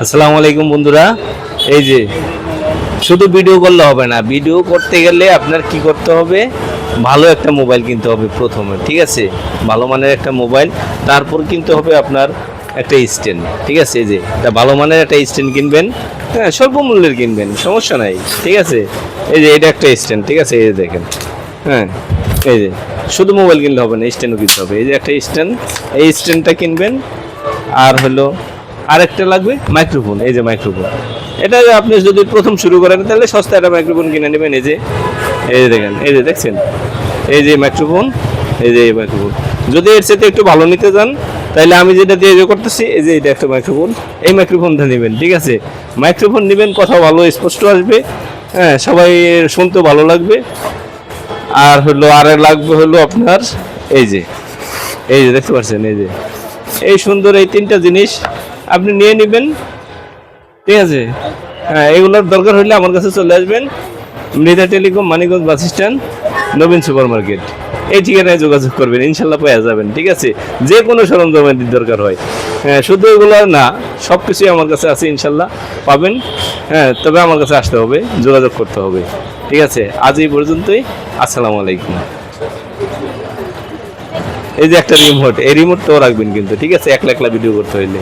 আসসালামু আলাইকুম বন্ধুরা। এই যে শুধু ভিডিও করলে হবে না, ভিডিও করতে গেলে আপনার কি করতে হবে, ভালো একটা মোবাইল কিনতে হবে প্রথমে, ঠিক আছে? ভালো মানের একটা মোবাইল, তারপর কিনতে হবে আপনার একটা স্ট্যান্ড, ঠিক আছে? এই যে একটা ভালো মানের একটা স্ট্যান্ড কিনবেন, হ্যাঁ স্বল্প মূল্যের কিনবেন, সমস্যা নাই, ঠিক আছে? এই যে এটা একটা স্ট্যান্ড, ঠিক আছে? এই যে দেখেন, হ্যাঁ এই যে শুধু মোবাইল কিনলে হবে না, স্ট্যান্ডও কিনতে হবে। এই যে একটা স্ট্যান্ড, এই স্ট্যান্ডটা কিনবেন। আর হলো আরেকটা লাগবে মাইক্রোফোন, এই যে মাইক্রোফোন, এটা আপনি যদি প্রথম শুরু করেন তাহলে সস্তা একটা মাইক্রোফোন কিনে নেবেন। এই যে দেখেন, এই যে দেখছেন, এই যে মাইক্রোফোন, এই যে এই মাইক্রোফোন। যদি এর সাথে একটু ভালো নিতে চান তাহলে আমি যেটা দিয়ে করতেছি, এই যে এটা একটা মাইক্রোফোন, এই মাইক্রোফোনটা নেবেন, ঠিক আছে? মাইক্রোফোন নেবেন, কথা ভালো স্পষ্ট আসবে, হ্যাঁ সবাই শুনতে ভালো লাগবে। আর হলো আর লাগবে হলো আপনার এই যে দেখতে পাচ্ছেন, এই যে এই সুন্দর এই তিনটা জিনিস আপনি নিয়ে নেবেন, ঠিক আছে? হ্যাঁ এগুলোর দরকার হলে আমার কাছে চলে আসবেন, Mridha telecom, Manikganj bus stand, Nabin super market, এই ঠিকানায় যোগাযোগ করবেন, ইনশাল্লাহ পেয়ে যাবেন, ঠিক আছে? যে কোনো সরঞ্জামের দরকার হয়, হ্যাঁ শুধু এগুলো না, সব কিছুই আমার কাছে আছে, ইনশাল্লাহ পাবেন। হ্যাঁ তবে আমার কাছে আসতে হবে, যোগাযোগ করতে হবে, ঠিক আছে? আজ এই পর্যন্তই। আসসালামু আলাইকুম। এই যে একটা রিমোট, এই রিমোটটাও রাখবেন কিন্তু, ঠিক আছে? একলা একলা ভিডিও করতে হইলে।